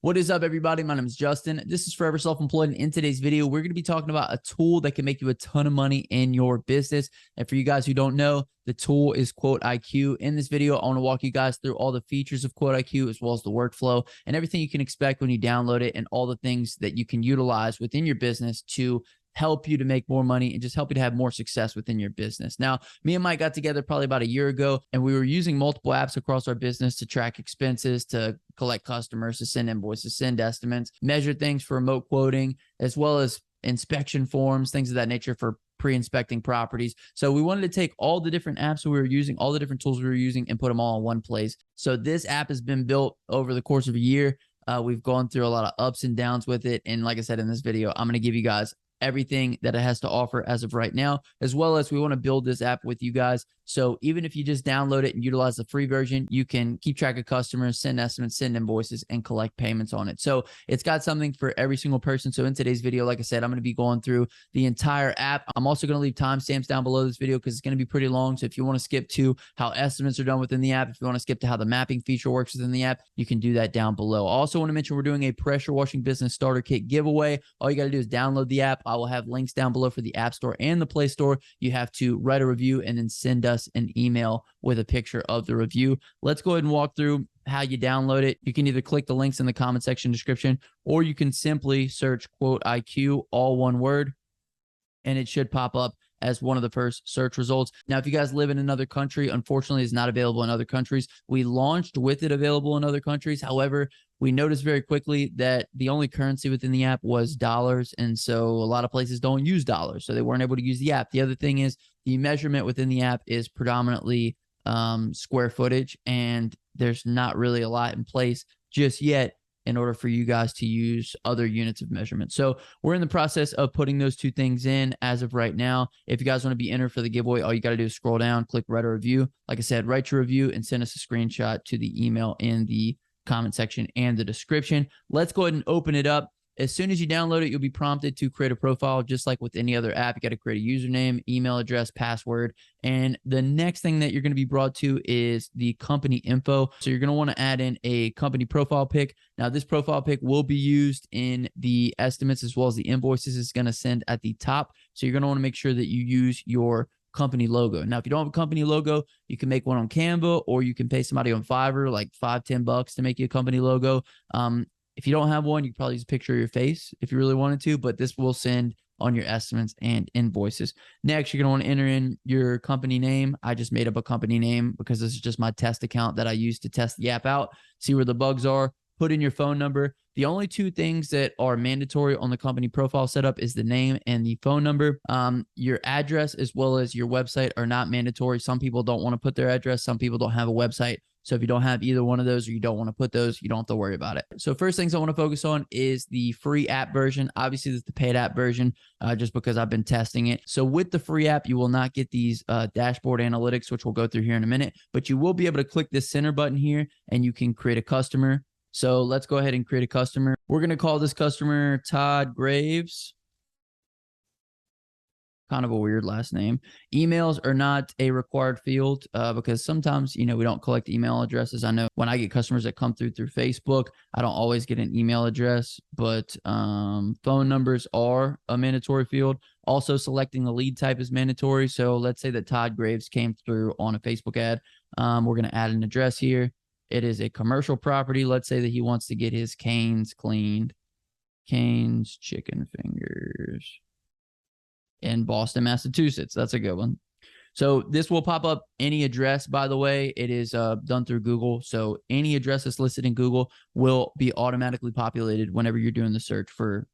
What is up, everybody? My name is Justin. This is Forever Self-Employed, and in today's video, we're going to be talking about a tool that can make you a ton of money in your business. And for you guys who don't know, the tool is QuoteIQ. In this video, I want to walk you guys through all the features of QuoteIQ, as well as the workflow and everything you can expect when you download it, and all the things that you can utilize within your business to help you to make more money and just help you to have more success within your business. Now, me and Mike got together probably about a year ago, and we were using multiple apps across our business to track expenses, to collect customers, to send invoices, send estimates, measure things for remote quoting, as well as inspection forms, things of that nature for pre-inspecting properties. So we wanted to take all the different apps that we were using, all the different tools we were using, and put them all in one place. So this app has been built over the course of a year. We've gone through a lot of ups and downs with it. And like I said, in this video, I'm going to give you guys everything that it has to offer as of right now, as well as we want to build this app with you guys. So even if you just download it and utilize the free version, you can keep track of customers, send estimates, send invoices, and collect payments on it. So it's got something for every single person. So in today's video, like I said, I'm going to be going through the entire app. I'm also going to leave timestamps down below this video because it's going to be pretty long. So if you want to skip to how estimates are done within the app, if you want to skip to how the mapping feature works within the app, you can do that down below. I also want to mention we're doing a pressure washing business starter kit giveaway. All you got to do is download the app. I will have links down below for the App Store and the Play Store. You have to write a review and then send us an email with a picture of the review. Let's go ahead and walk through how you download it. You can either click the links in the comment section description, or you can simply search QuoteIQ, all one word, and it should pop up as one of the first search results. Now, if you guys live in another country, unfortunately, it's not available in other countries. We launched with it available in other countries. However, we noticed very quickly that the only currency within the app was dollars. And so a lot of places don't use dollars, so they weren't able to use the app. The other thing is the measurement within the app is predominantly square footage, and there's not really a lot in place just yet in order for you guys to use other units of measurement. So we're in the process of putting those two things in as of right now. If you guys want to be entered for the giveaway, all you got to do is scroll down, click write a review. Like I said, write your review and send us a screenshot to the email in the comment section and the description. Let's go ahead and open it up. As soon as you download it, you'll be prompted to create a profile, just like with any other app. You got to create a username, email address, password. And the next thing that you're going to be brought to is the company info. So you're going to want to add in a company profile pic. Now, this profile pic will be used in the estimates as well as the invoices it's going to send at the top. So you're going to want to make sure that you use your company logo. Now, if you don't have a company logo, you can make one on Canva, or you can pay somebody on Fiverr like $5-10 to make you a company logo. If you don't have one, you can probably use a picture of your face if you really wanted to, but this will send on your estimates and invoices. Next, you're going to want to enter in your company name. I just made up a company name because this is just my test account that I use to test the app out, see where the bugs are. Put in your phone number. The only two things that are mandatory on the company profile setup is the name and the phone number. Your address as well as your website are not mandatory. Some people don't want to put their address. Some people don't have a website. So if you don't have either one of those, or you don't want to put those, you don't have to worry about it. So first things I want to focus on is the free app version. Obviously, this is the paid app version just because I've been testing it. So with the free app, you will not get these dashboard analytics, which we'll go through here in a minute, but you will be able to click this center button here and you can create a customer. So let's go ahead and create a customer. We're going to call this customer Todd Graves. Kind of a weird last name. Emails are not a required field because sometimes, we don't collect email addresses. I know when I get customers that come through Facebook, I don't always get an email address, but phone numbers are a mandatory field. Also, selecting the lead type is mandatory. So let's say that Todd Graves came through on a Facebook ad. We're going to add an address here. It is a commercial property. Let's say that he wants to get his canes cleaned. Canes chicken fingers in Boston, Massachusetts. That's a good one. So this will pop up any address, by the way. It is done through Google. So any address that's listed in Google will be automatically populated whenever you're doing the search for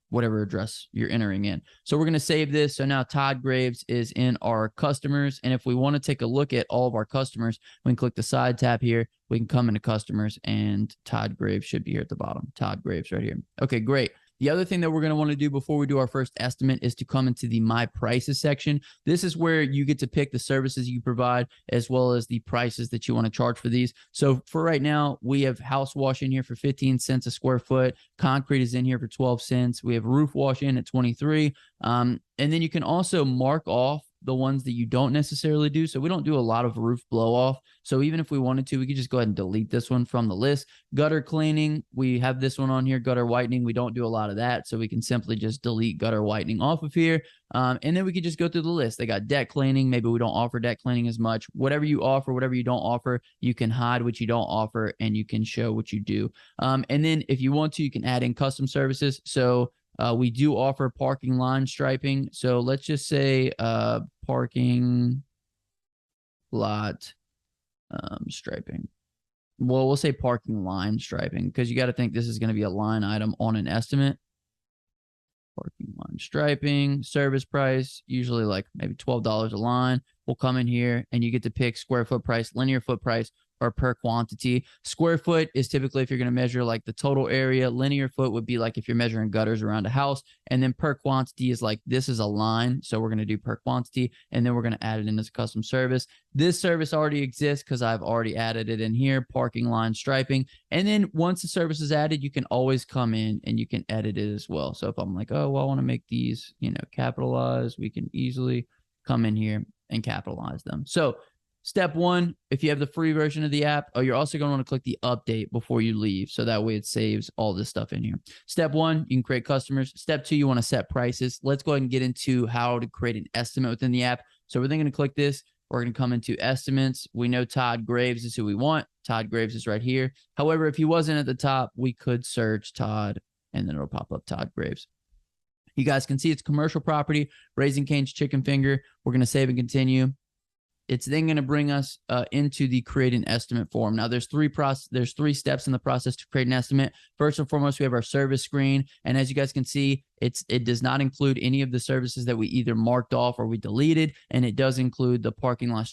whatever address you're entering in. So we're going to save this. So now Todd Graves is in our customers. And if we want to take a look at all of our customers, we can click the side tab here. We can come into customers, and Todd Graves should be here at the bottom. Todd Graves right here. Okay, great. The other thing that we're going to want to do before we do our first estimate is to come into the My Prices section. This is where you get to pick the services you provide as well as the prices that you want to charge for these. So for right now, we have house wash in here for 15 cents a square foot. Concrete is in here for 12 cents. We have roof wash in at 23. And then you can also mark off the ones that you don't necessarily do. So we don't do a lot of roof blow off. So even if we wanted to, we could just go ahead and delete this one from the list. Gutter cleaning, we have this one on here. Gutter whitening, we don't do a lot of that. So we can simply just delete gutter whitening off of here. And then we could just go through the list. They got deck cleaning. Maybe we don't offer deck cleaning as much. Whatever you offer, whatever you don't offer, you can hide what you don't offer and you can show what you do. And then if you want to, you can add in custom services. So we do offer parking line striping. So let's just say parking lot striping. Well, we'll say parking line striping because you got to think this is going to be a line item on an estimate. Parking line striping, service price, usually like maybe $12 a line. We'll come in here and you get to pick square foot price, linear foot price, or per quantity. Square foot is typically if you're going to measure like the total area. Linear foot would be like if you're measuring gutters around a house. And then per quantity is like this is a line. So we're going to do per quantity. And then we're going to add it in as a custom service. This service already exists because I've already added it in here, parking line striping. And then once the service is added, you can always come in and you can edit it as well. So if I'm like, oh, well, I want to make these, capitalized, we can easily come in here and capitalize them. So step one, if you have the free version of the app, you're also going to want to click the update before you leave. So that way it saves all this stuff in here. Step one, you can create customers. Step two, you want to set prices. Let's go ahead and get into how to create an estimate within the app. So we're then going to click this. We're going to come into estimates. We know Todd Graves is who we want. Todd Graves is right here. However, if he wasn't at the top, we could search Todd and then it'll pop up Todd Graves. You guys can see it's commercial property, Raising Cane's Chicken Finger. We're going to save and continue. It's then going to bring us into the create an estimate form. Now, there's three steps in the process to create an estimate. First and foremost, we have our service screen. And as you guys can see, it does not include any of the services that we either marked off or we deleted. And it does include the parking line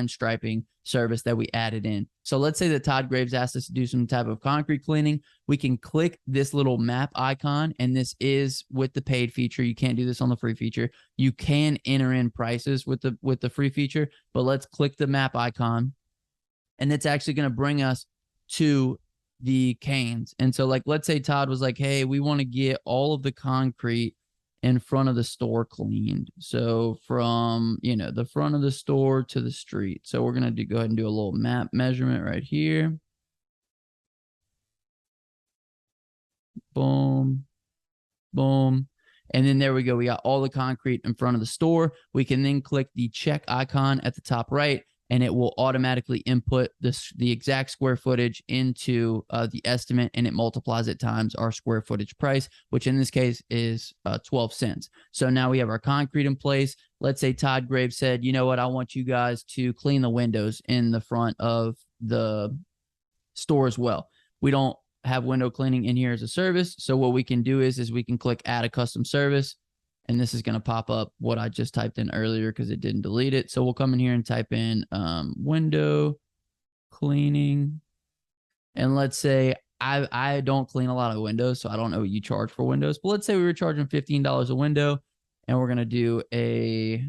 striping service that we added in. So let's say that Todd Graves asked us to do some type of concrete cleaning. We can click this little map icon, and this is with the paid feature. You can't do this on the free feature. You can enter in prices with the free feature, but let's click the map icon, and it's actually going to bring us to the canes. And so like, let's say Todd was like, hey, we want to get all of the concrete in front of the store cleaned. So from, the front of the store to the street. So we're going to go ahead and do a little map measurement right here. Boom, boom. And then there we go. We got all the concrete in front of the store. We can then click the check icon at the top right, and it will automatically input the exact square footage into the estimate, and it multiplies it times our square footage price, which in this case is 12 cents. So now we have our concrete in place. Let's say Todd Graves said, you know what, I want you guys to clean the windows in the front of the store as well. We don't have window cleaning in here as a service. So what we can do is we can click add a custom service. And this is going to pop up what I just typed in earlier because it didn't delete it. So we'll come in here and type in window cleaning. And let's say I don't clean a lot of windows, so I don't know what you charge for windows. But let's say we were charging $15 a window, and we're going to do a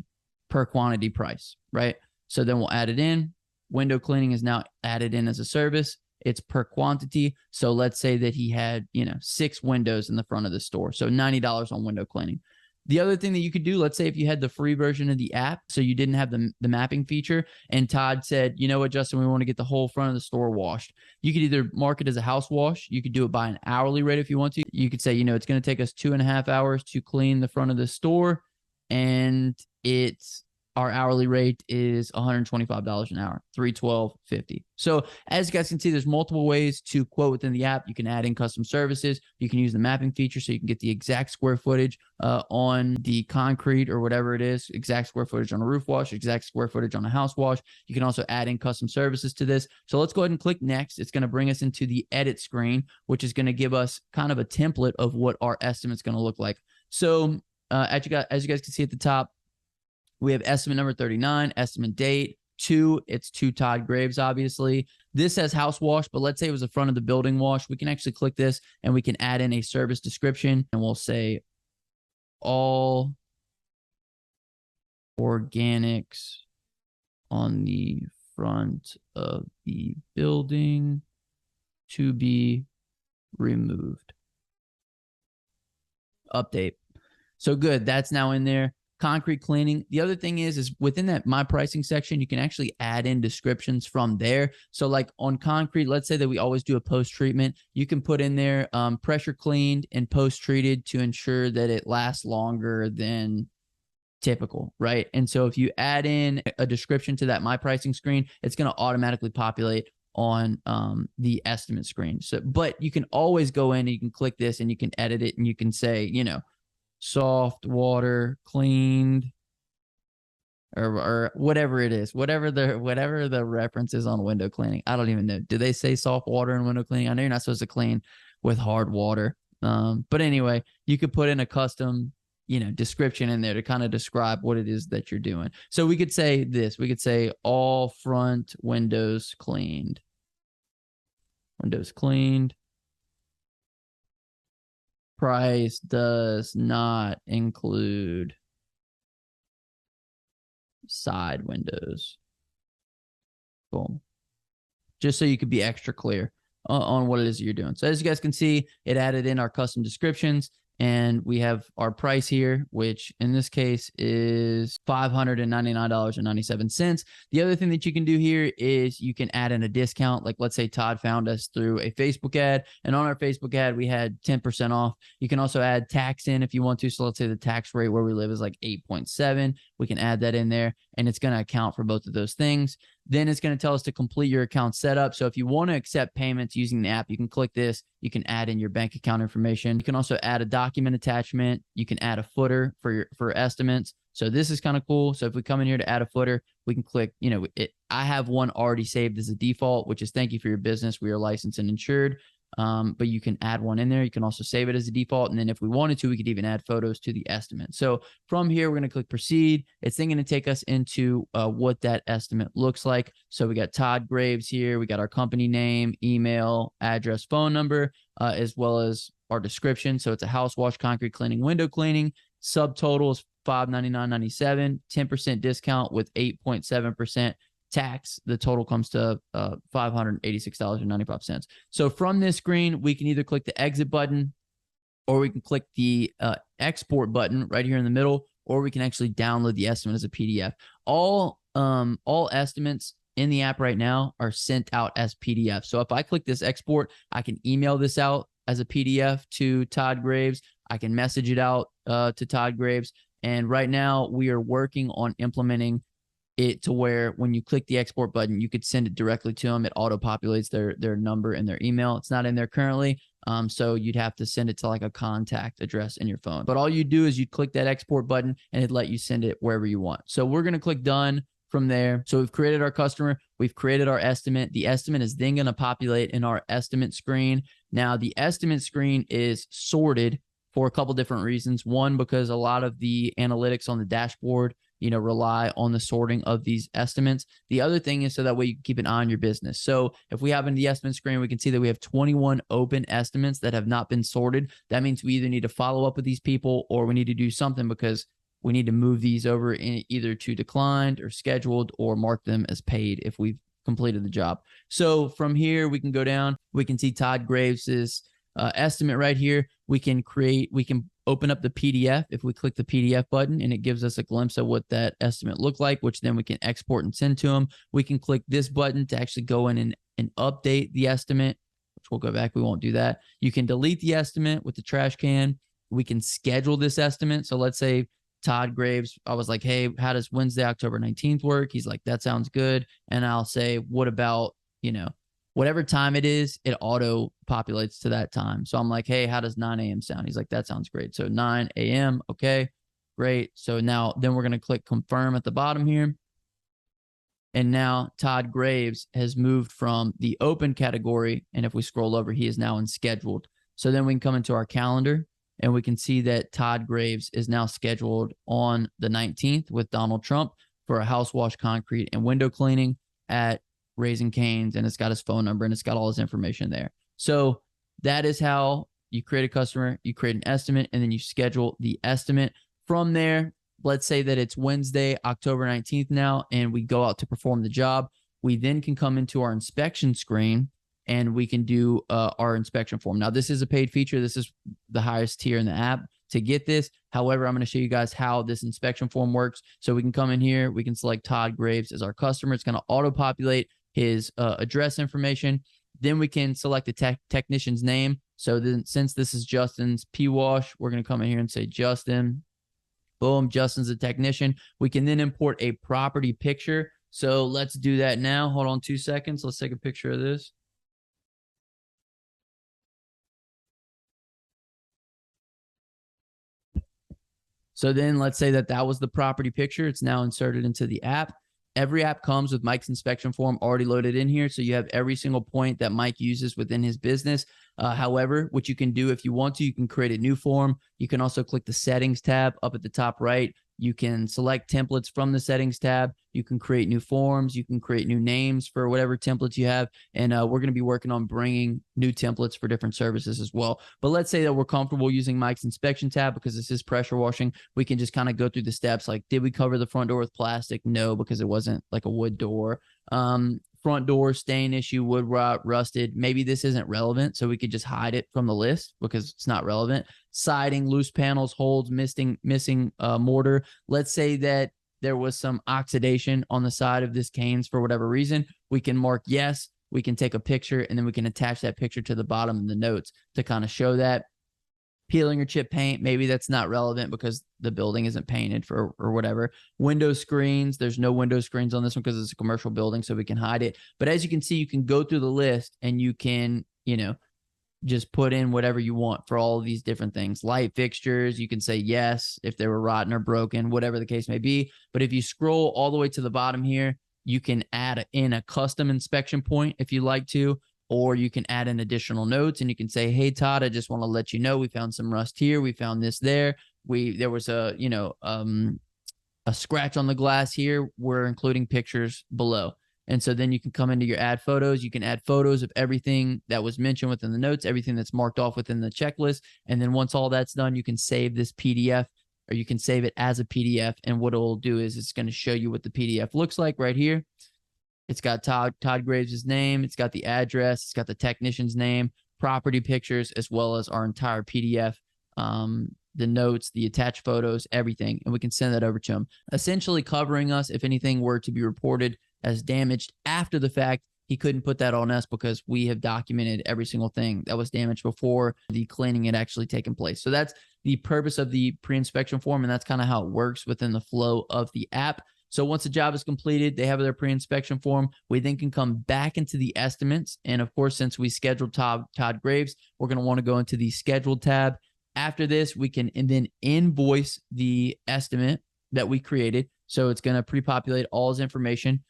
per quantity price, right? So then we'll add it in. Window cleaning is now added in as a service. It's per quantity. So let's say that he had, 6 windows in the front of the store. So $90 on window cleaning. The other thing that you could do, let's say if you had the free version of the app, so you didn't have the mapping feature, and Todd said, you know what, Justin, we want to get the whole front of the store washed. You could either mark it as a house wash. You could do it by an hourly rate if you want to. You could say, it's going to take us 2.5 hours to clean the front of the store, and our hourly rate is $125 an hour, $312.50. So as you guys can see, there's multiple ways to quote within the app. You can add in custom services. You can use the mapping feature so you can get the exact square footage on the concrete or whatever it is, exact square footage on a roof wash, exact square footage on a house wash. You can also add in custom services to this. So let's go ahead and click next. It's going to bring us into the edit screen, which is going to give us kind of a template of what our estimate's going to look like. So as you guys can see at the top, we have estimate number 39, estimate date, 2. It's to Todd Graves, obviously. This says house wash, but let's say it was the front of the building wash. We can actually click this and we can add in a service description, and we'll say all organics on the front of the building to be removed. Update. So good. That's now in there. concrete cleaning. The other thing is within that my pricing section, you can actually add in descriptions from there. So like on concrete, let's say that we always do a post treatment. You can put in there pressure cleaned and post treated to ensure that it lasts longer than typical, right? And so if you add in a description to that my pricing screen, it's going to automatically populate on the estimate screen. So, but you can always go in and you can click this and you can edit it and you can say, you know, soft water cleaned or whatever it is, whatever the reference is on window cleaning. I don't even know. Do they say soft water in window cleaning? I know you're not supposed to clean with hard water. But anyway, you could put in a custom, you know, description in there to kind of describe what it is that you're doing. So we could say this, we could say all front windows cleaned. Windows cleaned. Price does not include side windows. Boom. Just so you could be extra clear on what it is you're doing. So as you guys can see, it added in our custom descriptions. And we have our price here, which in this case is $599.97. The other thing that you can do here is you can add in a discount. Like let's say Todd found us through a Facebook ad, and on our Facebook ad, we had 10% off. You can also add tax in if you want to. So let's say the tax rate where we live is like 8.7. We can add that in there and it's going to account for both of those things. Then it's going to tell us to complete your account setup. So if you want to accept payments using the app, you can click this. You can add in your bank account information. You can also add a document attachment. You can add a footer for estimates. So this is kind of cool. So if we come in here to add a footer, we can click, you know, I have one already saved as a default, which is thank you for your business. We are licensed and insured. But you can add one in there. You can also save it as a default. And then if we wanted to, we could even add photos to the estimate. So from here, we're going to click proceed. It's then going to take us into what that estimate looks like. So we got Todd Graves here. We got our company name, email, address, phone number, as well as our description. So it's a house wash, concrete cleaning, window cleaning. Subtotal is $599.97, 10% discount with 8.7% tax. The total comes to $586.95. So from this screen, we can either click the exit button or we can click the export button right here in the middle, or we can actually download the estimate as a PDF. All estimates in the app right now are sent out as PDF. So if I click this export, I can email this out as a PDF to Todd Graves. I can message it out to Todd Graves. And right now we are working on implementing it to where when you click the export button, you could send it directly to them. It auto-populates their number and their email. It's not in there currently, so you'd have to send it to like a contact address in your phone. But all you do is you click that export button and it'd let you send it wherever you want. So we're going to click done from there. So we've created our customer. We've created our estimate. The estimate is then going to populate in our estimate screen. Now, the estimate screen is sorted for a couple different reasons. One, because a lot of the analytics on the dashboard, you know, rely on the sorting of these estimates. The other thing is so that way you can keep an eye on your business. So if we have in the estimate screen, we can see that we have 21 open estimates that have not been sorted. That means we either need to follow up with these people or we need to do something because we need to move these over in either to declined or scheduled or mark them as paid if we've completed the job. So from here, we can go down. We can see Todd Graves's estimate right here. We can open up the PDF if we click the PDF button, and it gives us a glimpse of what that estimate looked like, which then we can export and send to them. We can click this button to actually go in and update the estimate, which we'll go back. We won't do that. You can delete the estimate with the trash can. We can schedule this estimate. So let's say Todd Graves, I was like, hey, how does Wednesday, October 19th work? He's like, that sounds good. And I'll say, what about, you know, whatever time it is, it auto populates to that time. So I'm like, hey, how does 9 a.m. sound? He's like, that sounds great. So 9 a.m. Okay, great. So now then we're going to click confirm at the bottom here. And now Todd Graves has moved from the open category. And if we scroll over, he is now in scheduled. So then we can come into our calendar and we can see that Todd Graves is now scheduled on the 19th with Donald Trump for a house wash, concrete, and window cleaning at Raising Cane's, and it's got his phone number and it's got all his information there. So that is how you create a customer, you create an estimate, and then you schedule the estimate. From there, let's say that it's Wednesday, October 19th now, and we go out to perform the job. We then can come into our inspection screen and we can do our inspection form. Now, this is a paid feature. This is the highest tier in the app. to get this. However, I'm going to show you guys how this inspection form works. So we can come in here, we can select Todd Graves as our customer. It's going to auto-populate his address information. Then we can select the technician's name. So then since this is Justin's P-Wash, we're going to come in here and say Justin. Boom, Justin's a technician. We can then import a property picture. So let's do that now. Hold on 2 seconds. Let's take a picture of this. So then let's say that that was the property picture. It's now inserted into the app. Every app comes with Mike's inspection form already loaded in here. So you have every single point that Mike uses within his business. However, what you can do if you want to, you can create a new form. You can also click the settings tab up at the top right. You can select templates from the settings tab. You can create new forms. You can create new names for whatever templates you have. And we're going to be working on bringing new templates for different services as well. But let's say that we're comfortable using Mike's inspection tab because this is pressure washing. We can just kind of go through the steps. Like, did we cover the front door with plastic? No, because it wasn't like a wood door. Front door stain issue, wood rot, rusted. Maybe this isn't relevant, so we could just hide it from the list because it's not relevant. Siding, loose panels, holes, missing mortar. Let's say that there was some oxidation on the side of this canes for whatever reason. We can mark yes. We can take a picture, and then we can attach that picture to the bottom of the notes to kind of show that. Peeling or chip paint, maybe that's not relevant because the building isn't painted or whatever. Window screens, there's no window screens on this one because it's a commercial building, so we can hide it. But as you can see, you can go through the list and you can, just put in whatever you want for all of these different things. Light fixtures, you can say yes if they were rotten or broken, whatever the case may be. But if you scroll all the way to the bottom here, you can add in a custom inspection point if you like to. Or you can add in additional notes and you can say, hey, Todd, I just want to let you know we found some rust here. We found this there. There was a scratch on the glass here. We're including pictures below. And so then you can come into your add photos. You can add photos of everything that was mentioned within the notes, everything that's marked off within the checklist. And then once all that's done, you can save this PDF or you can save it as a PDF. And what it'll do is it's going to show you what the PDF looks like right here. It's got Todd Graves' name. It's got the address. It's got the technician's name, property pictures, as well as our entire PDF, the notes, the attached photos, everything. And we can send that over to him, essentially covering us if anything were to be reported as damaged after the fact. He couldn't put that on us because we have documented every single thing that was damaged before the cleaning had actually taken place. So that's the purpose of the pre-inspection form, and that's kind of how it works within the flow of the app. So once the job is completed, they have their pre-inspection form. We then can come back into the estimates. And of course, since we scheduled Todd Graves, we're going to want to go into the scheduled tab. After this, we can then invoice the estimate that we created. So it's going to pre-populate all his information.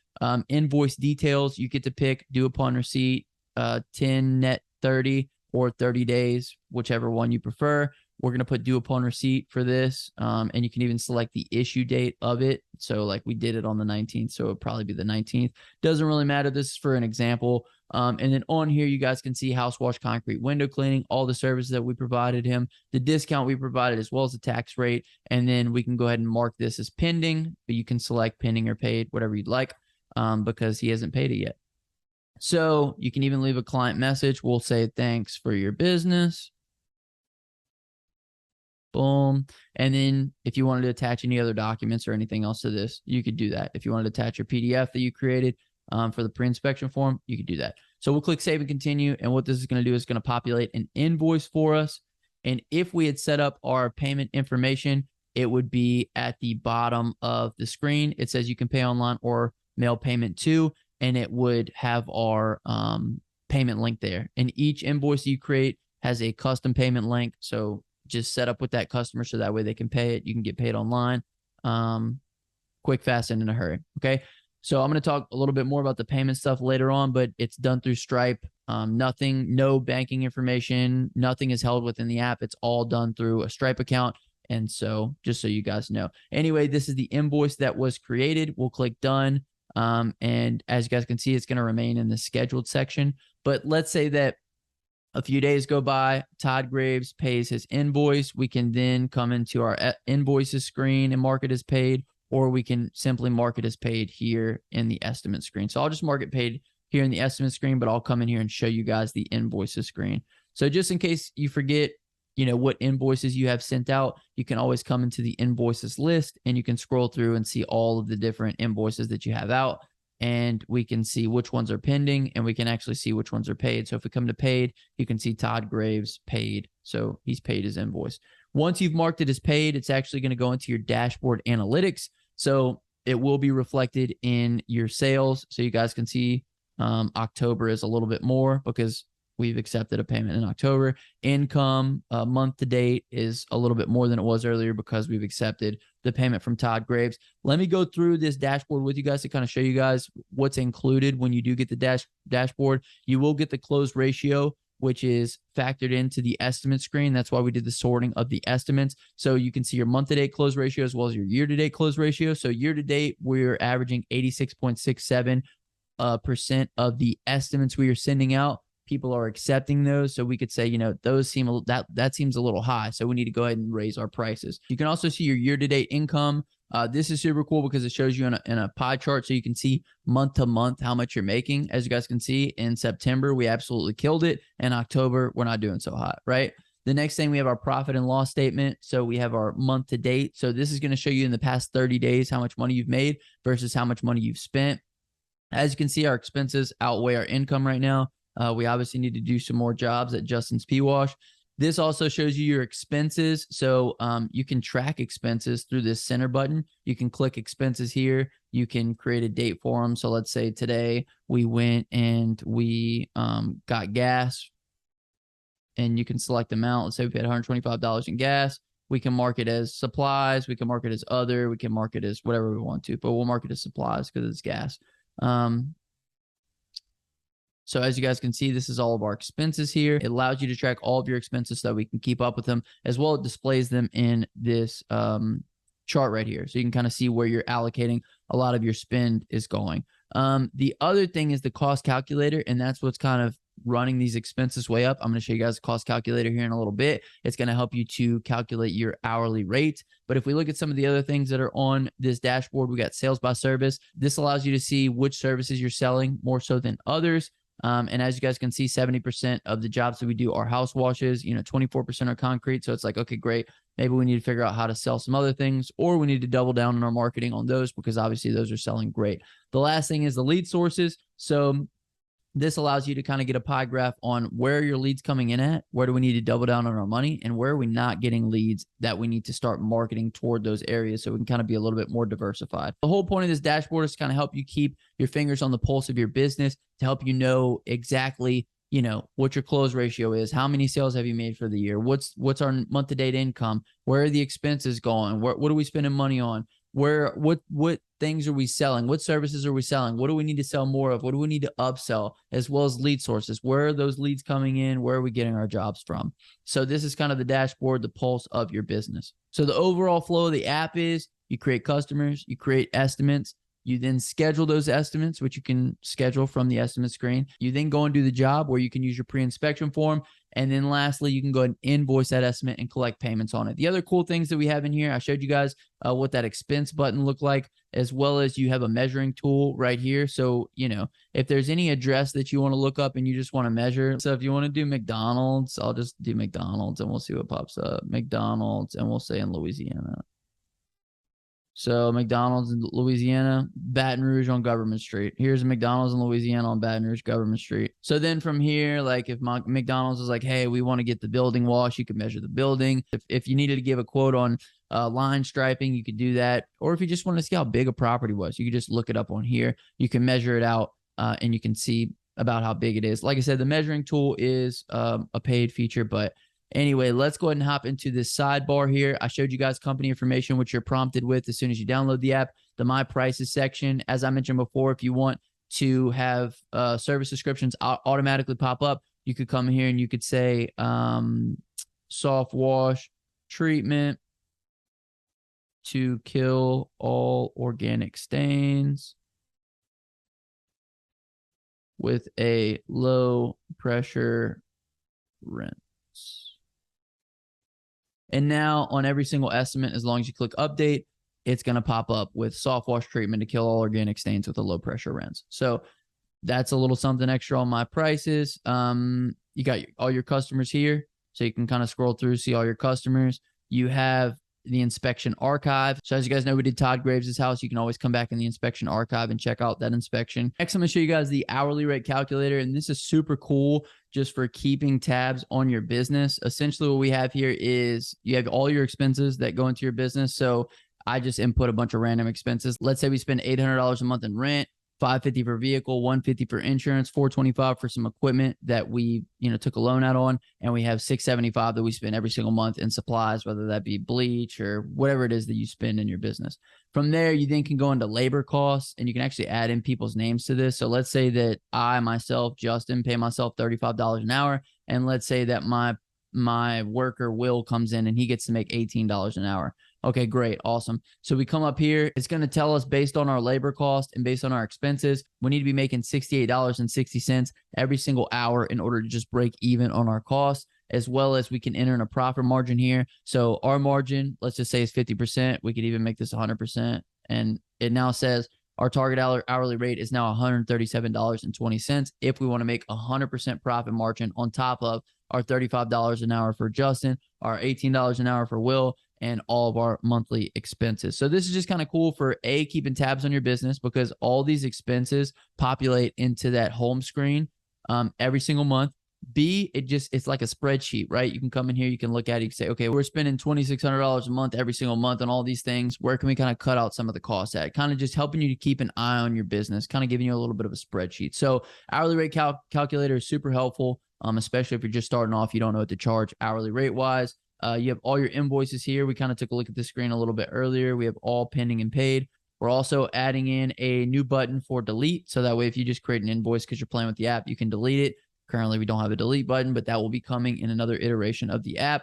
Invoice details, you get to pick due upon receipt, 10 net 30 or 30 days, whichever one you prefer. We're going to put due upon receipt for this. And you can even select the issue date of it. So like we did it on the 19th, so it'll probably be the 19th. Doesn't really matter. This is for an example. And then on here, you guys can see house wash, concrete, window cleaning, all the services that we provided him, the discount we provided, as well as the tax rate. And then we can go ahead and mark this as pending, but you can select pending or paid, whatever you'd like, because he hasn't paid it yet. So you can even leave a client message. We'll say thanks for your business. Boom. And then if you wanted to attach any other documents or anything else to this, you could do that. If you wanted to attach your PDF that you created for the pre-inspection form, you could do that. So we'll click save and continue. And what this is going to do is going to populate an invoice for us. And if we had set up our payment information, it would be at the bottom of the screen. It says you can pay online or mail payment to, and it would have our payment link there. And each invoice you create has a custom payment link. So just set up with that customer so that way they can pay it. You can get paid online, quick, fast, and in a hurry. Okay. So I'm going to talk a little bit more about the payment stuff later on, but it's done through Stripe. No banking information, nothing is held within the app. It's all done through a Stripe account. And so just so you guys know. Anyway, this is the invoice that was created. We'll click done. And as you guys can see, it's going to remain in the scheduled section. But let's say that a few days go by, Todd Graves pays his invoice. We can then come into our invoices screen and mark it as paid, or we can simply mark it as paid here in the estimate screen. So I'll just mark it paid here in the estimate screen, but I'll come in here and show you guys the invoices screen. So just in case you forget, what invoices you have sent out, you can always come into the invoices list and you can scroll through and see all of the different invoices that you have out. And we can see which ones are pending, and we can actually see which ones are paid. So if we come to paid, you can see Todd Graves paid. So he's paid his invoice. Once you've marked it as paid, it's actually going to go into your dashboard analytics. So it will be reflected in your sales. So you guys can see October is a little bit more because we've accepted a payment in October. Income month to date is a little bit more than it was earlier because we've accepted the payment from Todd Graves. Let me go through this dashboard with you guys to kind of show you guys what's included when you do get the dashboard. You will get the close ratio, which is factored into the estimate screen. That's why we did the sorting of the estimates. So you can see your month-to-date close ratio as well as your year-to-date close ratio. So year-to-date, we're averaging 86.67% of the estimates we are sending out. People are accepting those. So we could say, those seem that seems a little high. So we need to go ahead and raise our prices. You can also see your year-to-date income. This is super cool because it shows you in a pie chart. So you can see month to month how much you're making. As you guys can see, in September, we absolutely killed it. In October, we're not doing so hot, right? The next thing, we have our profit and loss statement. So we have our month to date. So this is going to show you in the past 30 days how much money you've made versus how much money you've spent. As you can see, our expenses outweigh our income right now. We obviously need to do some more jobs at Justin's P-Wash. This also shows you your expenses. So you can track expenses through this center button. You can click expenses here. You can create a date for them. So let's say today we went and we got gas, and you can select the amount. Let's say we paid $125 in gas. We can mark it as supplies. We can mark it as other. We can mark it as whatever we want to, but we'll mark it as supplies because it's gas. So as you guys can see, this is all of our expenses here. It allows you to track all of your expenses so that we can keep up with them. As well, it displays them in this chart right here. So you can kind of see where you're allocating a lot of your spend is going. The other thing is the cost calculator, and that's what's kind of running these expenses way up. I'm going to show you guys a cost calculator here in a little bit. It's going to help you to calculate your hourly rate. But if we look at some of the other things that are on this dashboard, we got sales by service. This allows you to see which services you're selling more so than others. And as you guys can see, 70% of the jobs that we do are house washes, 24% are concrete. So it's like, okay, great. Maybe we need to figure out how to sell some other things, or we need to double down on our marketing on those because obviously those are selling great. The last thing is the lead sources. So this allows you to kind of get a pie graph on where are your leads coming in at, where do we need to double down on our money, and where are we not getting leads that we need to start marketing toward those areas so we can kind of be a little bit more diversified. The whole point of this dashboard is to kind of help you keep your fingers on the pulse of your business, to help you know exactly, what your close ratio is, how many sales have you made for the year, what's our month-to-date income, where are the expenses going, what are we spending money on, what things are we selling, what services are we selling, what do we need to sell more of, what do we need to upsell, as well as lead sources, where are those leads coming in, where are we getting our jobs from. So this is kind of the dashboard, the pulse of your business. So the overall flow of the app is you create customers, you create estimates, you then schedule those estimates, which you can schedule from the estimate screen. You then go and do the job where you can use your pre-inspection form. And then lastly, you can go ahead and invoice that estimate and collect payments on it. The other cool things that we have in here, I showed you guys what that expense button looked like, as well as you have a measuring tool right here. So, if there's any address that you want to look up and you just want to measure. So if you want to do McDonald's, I'll just do McDonald's and we'll see what pops up. McDonald's, and we'll say in Louisiana. So McDonald's in Louisiana, Baton Rouge on Government Street. Here's a McDonald's in Louisiana on Baton Rouge, Government Street. So then from here, like if McDonald's is like, hey, we want to get the building washed, you can measure the building. If you needed to give a quote on line striping, you could do that. Or if you just want to see how big a property was, you could just look it up on here. You can measure it out and you can see about how big it is. Like I said, the measuring tool is a paid feature, but anyway, let's go ahead and hop into this sidebar here. I showed you guys company information, which you're prompted with as soon as you download the app. The My Prices section, as I mentioned before, if you want to have service descriptions automatically pop up, you could come here and you could say soft wash treatment to kill all organic stains with a low pressure rinse. And now on every single estimate, as long as you click update, it's going to pop up with soft wash treatment to kill all organic stains with a low pressure rinse. So that's a little something extra on My Prices. You got all your customers here. So you can kind of scroll through, see all your customers. You have the inspection archive. So as you guys know, we did Todd Graves' house. You can always come back in the inspection archive and check out that inspection. Next, I'm going to show you guys the hourly rate calculator. And this is super cool just for keeping tabs on your business. Essentially, what we have here is you have all your expenses that go into your business. So I just input a bunch of random expenses. Let's say we spend $800 a month in rent, $550 for vehicle, $150 for insurance, $425 for some equipment that we, took a loan out on, and we have $675 that we spend every single month in supplies, whether that be bleach or whatever it is that you spend in your business. From there, you then can go into labor costs, and you can actually add in people's names to this. So let's say that I, myself, Justin, pay myself $35 an hour, and let's say that my worker Will comes in and he gets to make $18 an hour. Okay, great. Awesome. So we come up here. It's going to tell us based on our labor cost and based on our expenses, we need to be making $68.60 every single hour in order to just break even on our costs, as well as we can enter in a profit margin here. So our margin, let's just say is 50%. We could even make this 100%. And it now says our target hourly rate is now $137.20 if we want to make 100% profit margin on top of our $35 an hour for Justin, our $18 an hour for Will, and all of our monthly expenses. So this is just kind of cool for A, keeping tabs on your business, because all these expenses populate into that home screen every single month. B, it's like a spreadsheet, right? You can come in here, you can look at it, you can say, okay, we're spending $2,600 a month every single month on all these things. Where can we kind of cut out some of the costs at? Kind of just helping you to keep an eye on your business, kind of giving you a little bit of a spreadsheet. So hourly rate calculator is super helpful, especially if you're just starting off, you don't know what to charge hourly rate wise. You have all your invoices here. We kind of took a look at the screen a little bit earlier. We have all pending and paid. We're also adding in a new button for delete. So that way, if you just create an invoice because you're playing with the app, you can delete it. Currently, we don't have a delete button, but that will be coming in another iteration of the app.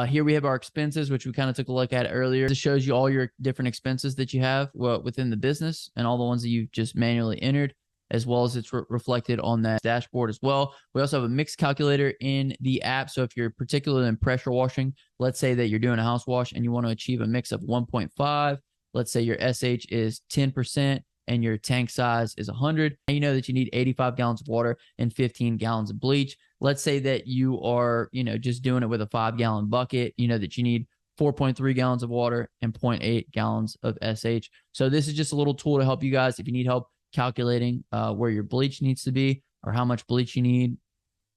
Here we have our expenses, which we kind of took a look at earlier. This shows you all your different expenses that you have within the business and all the ones that you've just manually entered, as well as it's reflected on that dashboard as well. We also have a mix calculator in the app. So if you're particularly in pressure washing, let's say that you're doing a house wash and you want to achieve a mix of 1.5. Let's say your SH is 10% and your tank size is 100. And you know that you need 85 gallons of water and 15 gallons of bleach. Let's say that you are, just doing it with a 5-gallon bucket. You know that you need 4.3 gallons of water and 0.8 gallons of SH. So this is just a little tool to help you guys if you need help calculating where your bleach needs to be or how much bleach you need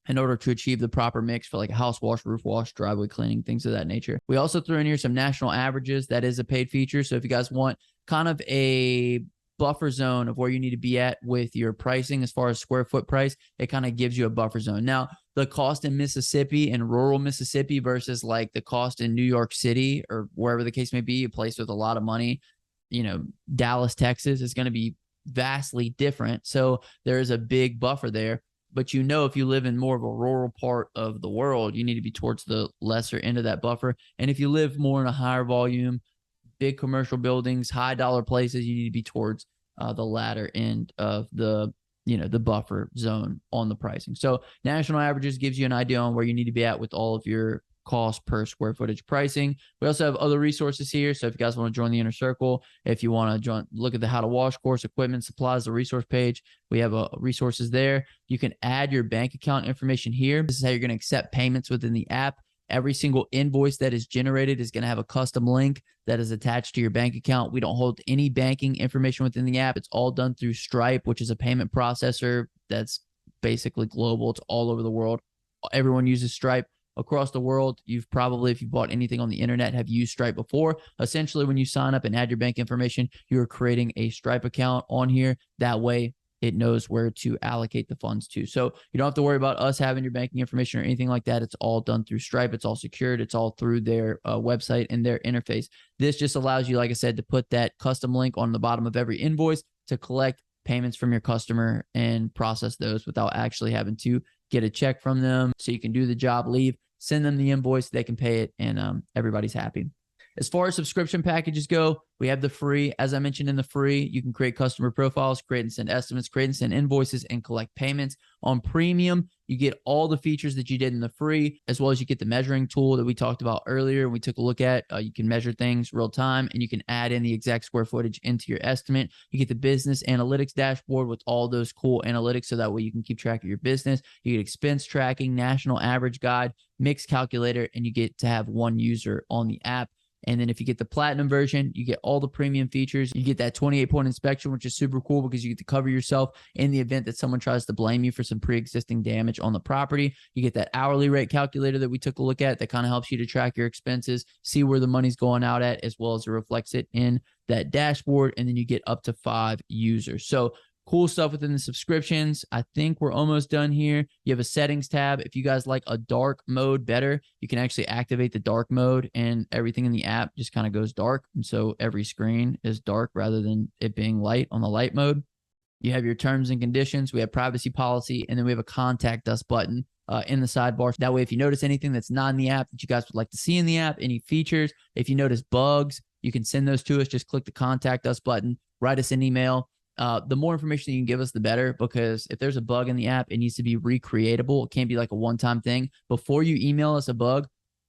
in order to achieve the proper mix for like a house wash, roof wash, driveway cleaning, things of that nature. We also threw in here some national averages. That is a paid feature. So if you guys want kind of a buffer zone of where you need to be at with your pricing as far as square foot price, it kind of gives you a buffer zone. Now, the cost in Mississippi and rural Mississippi versus like the cost in New York City or wherever the case may be, a place with a lot of money, Dallas, Texas is going to be vastly different. So there is a big buffer there. But if you live in more of a rural part of the world, you need to be towards the lesser end of that buffer. And if you live more in a higher volume, big commercial buildings, high dollar places, you need to be towards the latter end of the buffer zone on the pricing. So national averages gives you an idea on where you need to be at with all of your cost per square footage pricing. We also have other resources here. So if you guys want to join the inner circle, if you want to look at the how to wash course, equipment, supplies, the resource page, we have resources there. You can add your bank account information here. This is how you're going to accept payments within the app. Every single invoice that is generated is going to have a custom link that is attached to your bank account. We don't hold any banking information within the app. It's all done through Stripe, which is a payment processor that's basically global. It's all over the world. Everyone uses Stripe across the world. You've probably, if you bought anything on the internet, have used Stripe before. Essentially, when you sign up and add your bank information, you're creating a Stripe account on here. That way, it knows where to allocate the funds to. So you don't have to worry about us having your banking information or anything like that. It's all done through Stripe. It's all secured. It's all through their website and their interface. This just allows you, like I said, to put that custom link on the bottom of every invoice to collect payments from your customer and process those without actually having to get a check from them. So you can do the job, leave, send them the invoice, they can pay it, and everybody's happy. As far as subscription packages go, we have the free. As I mentioned, in the free, you can create customer profiles, create and send estimates, create and send invoices, and collect payments. On premium, you get all the features that you did in the free, as well as you get the measuring tool that we talked about earlier. We took a look at. You can measure things real time, and you can add in the exact square footage into your estimate. You get the business analytics dashboard with all those cool analytics, so that way you can keep track of your business. You get expense tracking, national average guide, mix calculator, and you get to have one user on the app. And then if you get the platinum version, you get all the premium features. You get that 28-point inspection, which is super cool because you get to cover yourself in the event that someone tries to blame you for some pre-existing damage on the property. You get that hourly rate calculator that we took a look at that kind of helps you to track your expenses, see where the money's going out at, as well as it reflects it in that dashboard. And then you get up to 5 users. So cool stuff within the subscriptions. I think we're almost done here. You have a settings tab. If you guys like a dark mode better, you can actually activate the dark mode, and everything in the app just kind of goes dark. And so every screen is dark rather than it being light on the light mode. You have your terms and conditions. We have privacy policy, and then we have a contact us button in the sidebar. That way, if you notice anything that's not in the app that you guys would like to see in the app, any features, if you notice bugs, you can send those to us. Just click the contact us button, write us an email. The more information you can give us, the better, because if there's a bug in the app, it needs to be recreatable. It can't be like a one-time thing. Before you email us a bug,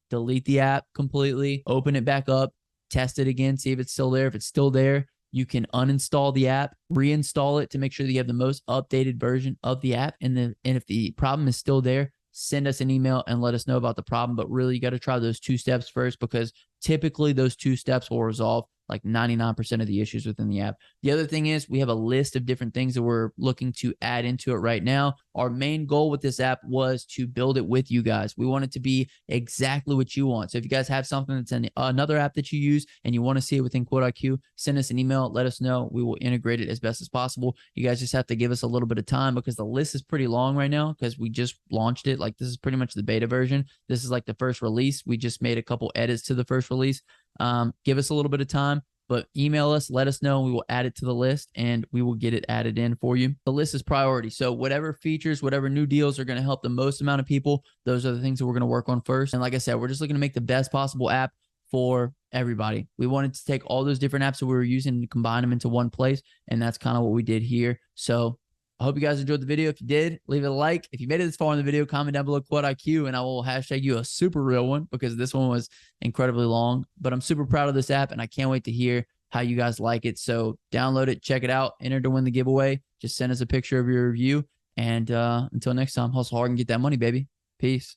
delete the app completely, open it back up, test it again, see if it's still there. If it's still there, you can uninstall the app, reinstall it to make sure that you have the most updated version of the app. And if the problem is still there, send us an email and let us know about the problem. But really, you got to try those 2 steps first, because typically those 2 steps will resolve like 99% of the issues within the app. The other thing is we have a list of different things that we're looking to add into it right now. Our main goal with this app was to build it with you guys. We want it to be exactly what you want. So if you guys have something that's in another app that you use and you want to see it within QuoteIQ, send us an email, let us know. We will integrate it as best as possible. You guys just have to give us a little bit of time, because the list is pretty long right now because we just launched it. Like, this is pretty much the beta version. This is like the first release. We just made a couple edits to the first release. Give us a little bit of time, but email us, let us know. We will add it to the list and we will get it added in for you. The list is priority. So whatever features, whatever new deals are going to help the most amount of people, those are the things that we're going to work on first. And like I said, we're just looking to make the best possible app for everybody. We wanted to take all those different apps that we were using and combine them into one place. And that's kind of what we did here. So I hope you guys enjoyed the video. If you did, leave it a like. If you made it this far in the video, comment down below QuoteIQ, and I will hashtag you a super real one, because this one was incredibly long. But I'm super proud of this app, and I can't wait to hear how you guys like it. So download it, check it out, enter to win the giveaway. Just send us a picture of your review. And until next time, hustle hard and get that money, baby. Peace.